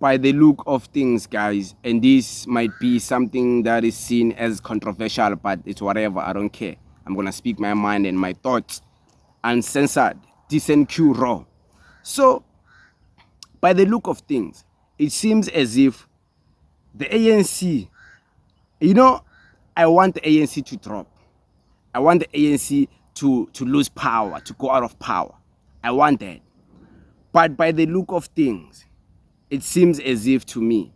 by the look of things, guys, and this might be something that is seen as controversial, but it's whatever, I don't care. I'm gonna speak my mind and my thoughts, uncensored, decent, Q, raw. So, by the look of things, it seems as if the ANC, I want the ANC to drop. I want the ANC to lose power, to go out of power. I want that. But by the look of things, it seems as if to me,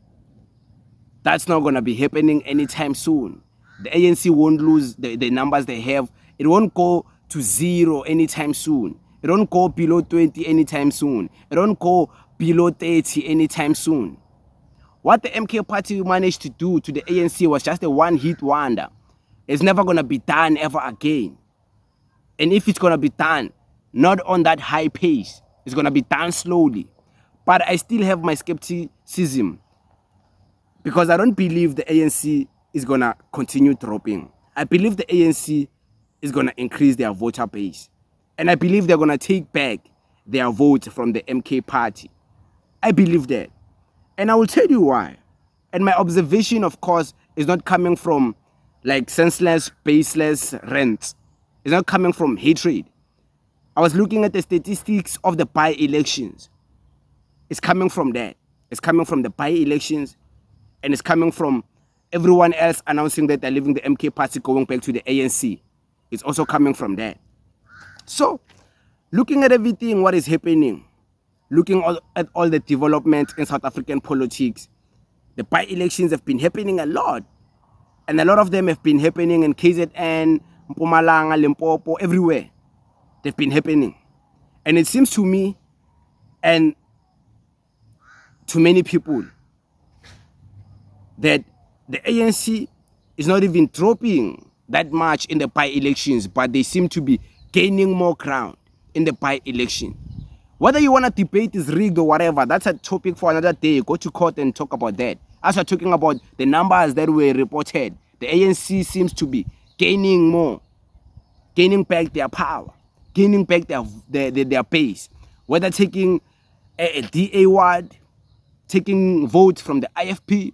that's not going to be happening anytime soon. The ANC won't lose the numbers they have. It won't go to 0 anytime soon. It won't go below 20 anytime soon. It won't go below 30 anytime soon. What the MK party managed to do to the ANC was just a one-hit wonder. It's never going to be done ever again. And if it's going to be done, not on that high pace, it's going to be done slowly. But I still have my skepticism because I don't believe the ANC is going to continue dropping. I believe the ANC is going to increase their voter base. And I believe they're going to take back their vote from the MK party. I believe that. And I will tell you why. And my observation, of course, is not coming from like senseless, baseless rants. It's not coming from hatred. I was looking at the statistics of the by-elections. It's coming from that. It's coming from the by-elections, and it's coming from everyone else announcing that they're leaving the MK party, going back to the ANC. It's also coming from that. So, looking at everything, what is happening, looking at all the developments in South African politics, the by-elections have been happening a lot. And a lot of them have been happening in KZN, Mpumalanga, Limpopo, everywhere. They've been happening. And it seems to me, and to many people, that the ANC is not even dropping that much in the by-elections, but they seem to be gaining more ground in the by-election. Whether you want to debate is rigged or whatever, that's a topic for another day. Go to court and talk about that. As we're talking about the numbers that were reported, the ANC seems to be gaining more, gaining back their power, gaining back their base. Whether taking a DA ward, taking votes from the IFP,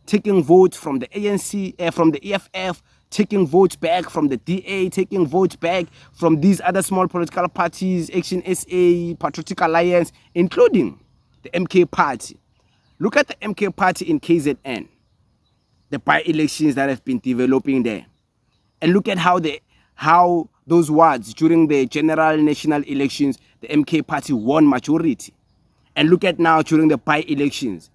taking votes from the ANC, from the EFF, taking votes back from the DA, taking votes back from these other small political parties, Action SA, Patriotic Alliance, including the MK party. Look at the MK party in KZN, the by-elections that have been developing there. And look at how those wards during the general national elections, the MK party won majority. And look at now during the by-elections,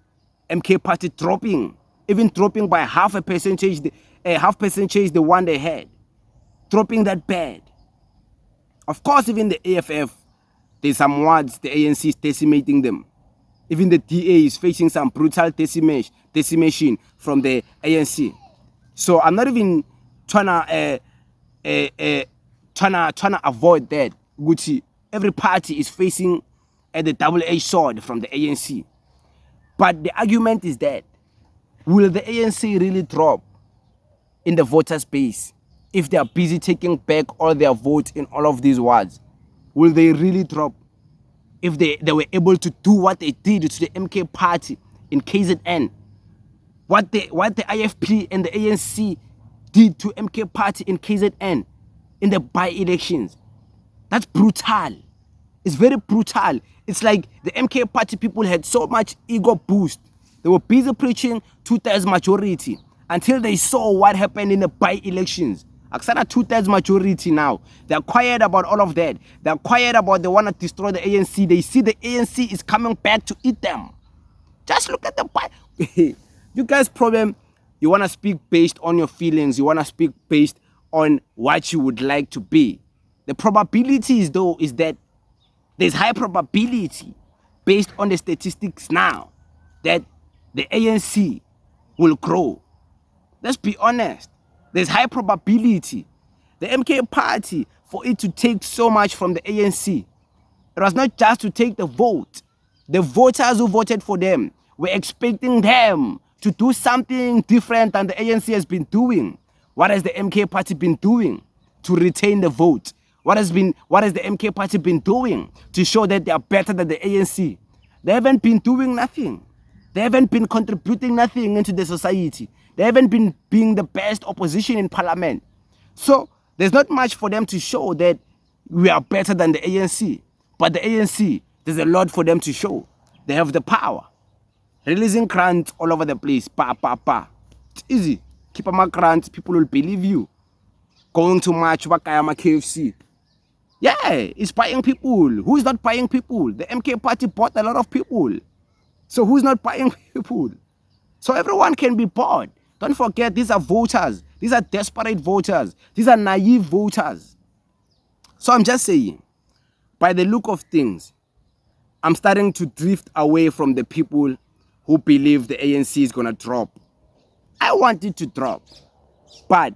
MK party dropping, even dropping by half percentage the one they had, dropping that bad. Of course, even the AFF, there's some wards the ANC is decimating them. Even the DA is facing some brutal decimation from the ANC. So I'm not even trying to avoid that. Gucci, every party is facing the double-edged sword from the ANC. But the argument is that, will the ANC really drop in the voters' base if they are busy taking back all their votes in all of these wards? Will they really drop if they were able to do what they did to the MK party in KZN? What the IFP and the ANC did to MK party in KZN in the by-elections? That's brutal. It's very brutal. It's like the MK party people had so much ego boost. They were busy preaching 2/3 majority until they saw what happened in the by-elections. Aksana 2/3 majority now. They're quiet about all of that. They're quiet about they want to destroy the ANC. They see the ANC is coming back to eat them. Just look at the you guys' problem, you want to speak based on your feelings. You want to speak based on what you would like to be. The probability is though is that there's high probability based on the statistics now that the ANC will grow. Let's be honest. There's high probability. The MK party, for it to take so much from the ANC, it was not just to take the vote. The voters who voted for them were expecting them to do something different than the ANC has been doing. What has the MK party been doing to retain the vote? What has the MK party been doing to show that they are better than the ANC? They haven't been doing nothing. They haven't been contributing nothing into the society. They haven't been being the best opposition in parliament. So there's not much for them to show that we are better than the ANC. But the ANC, there's a lot for them to show. They have the power. Releasing grants all over the place. Pa, pa, pa. It's easy. Keep my grants, people will believe you. Going to march, Wakayama KFC. Yeah, it's buying people. Who's not buying people? The MK party bought a lot of people. So who's not buying people? So everyone can be bought. Don't forget, these are voters. These are desperate voters. These are naive voters. So I'm just saying, by the look of things, I'm starting to drift away from the people who believe the ANC is going to drop. I want it to drop. But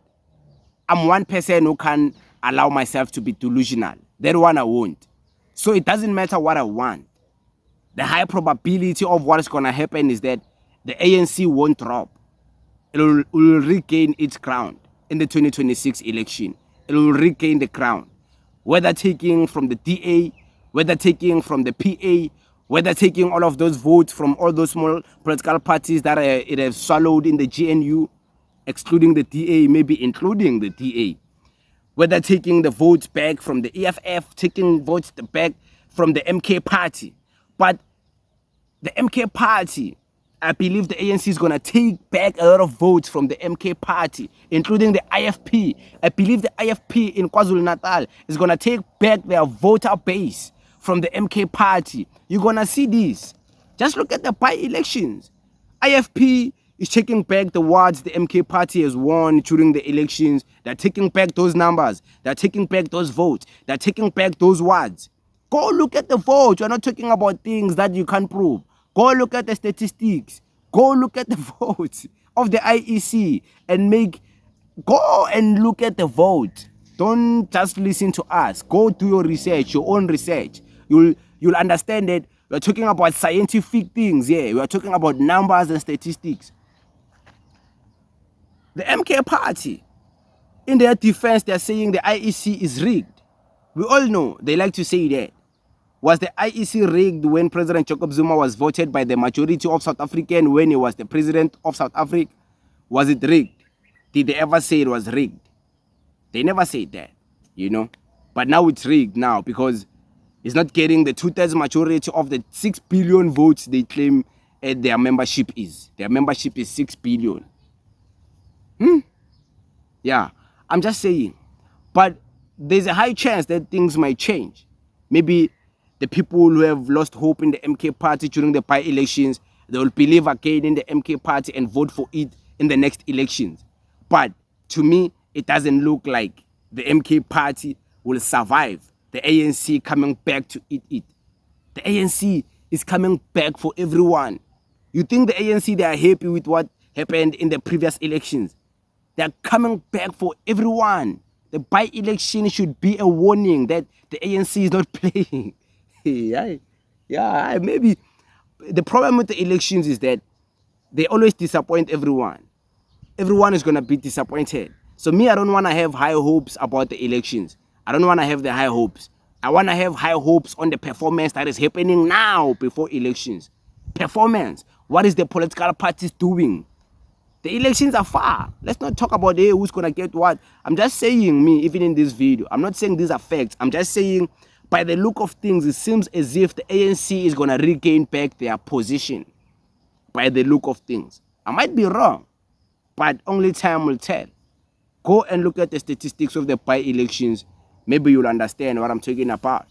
I'm one person who can allow myself to be delusional. That one I won't. So it doesn't matter what I want. The high probability of what is going to happen is that the ANC won't drop. It will regain its crown in the 2026 election. It will regain the crown. Whether taking from the DA, whether taking from the PA, whether taking all of those votes from all those small political parties that it has swallowed in the GNU, excluding the DA, maybe including the DA. Whether taking the votes back from the EFF, taking votes back from the MK party. But the MK party, I believe the ANC is going to take back a lot of votes from the MK party, including the IFP. I believe the IFP in KwaZulu-Natal is going to take back their voter base from the MK party. You're going to see this. Just look at the by-elections. IFP is taking back the wards the MK party has won during the elections. They're taking back those numbers. They're taking back those votes. They're taking back those wards. Go look at the votes. We're not talking about things that you can't prove. Go look at the statistics. Go look at the votes of the IEC and go and look at the vote. Don't just listen to us. Go do your research, your own research. You'll understand that we're talking about scientific things. Yeah, we're talking about numbers and statistics. The MK party, in their defense, they're saying the IEC is rigged. We all know they like to say that. Was the IEC rigged when President Jacob Zuma was voted by the majority of South Africans when he was the president of South Africa? Was it rigged? Did they ever say it was rigged? They never said that, you know. But now it's rigged now because it's not getting the 2/3 majority of the 6 billion votes they claim their membership is. Their membership is 6 billion. Yeah, I'm just saying. But there's a high chance that things might change. Maybe the people who have lost hope in the MK party during the by-elections, they will believe again in the MK party and vote for it in the next elections. But to me, it doesn't look like the MK party will survive the ANC coming back to eat it. The ANC is coming back for everyone. You think the ANC, they are happy with what happened in the previous elections? They are coming back for everyone. The by-election should be a warning that the ANC is not playing. Maybe the problem with the elections is that they always disappoint everyone. Everyone is going to be disappointed. So me, I don't want to have high hopes about the elections. I don't want to have the high hopes. I want to have high hopes on the performance that is happening now before elections. Performance. What is the political parties doing? The elections are far. Let's not talk about who's going to get what. I'm just saying, even in this video, I'm not saying these are facts. I'm just saying, by the look of things, it seems as if the ANC is going to regain back their position. By the look of things. I might be wrong, but only time will tell. Go and look at the statistics of the by-elections. Maybe you'll understand what I'm talking about.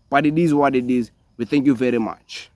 But it is what it is. We thank you very much.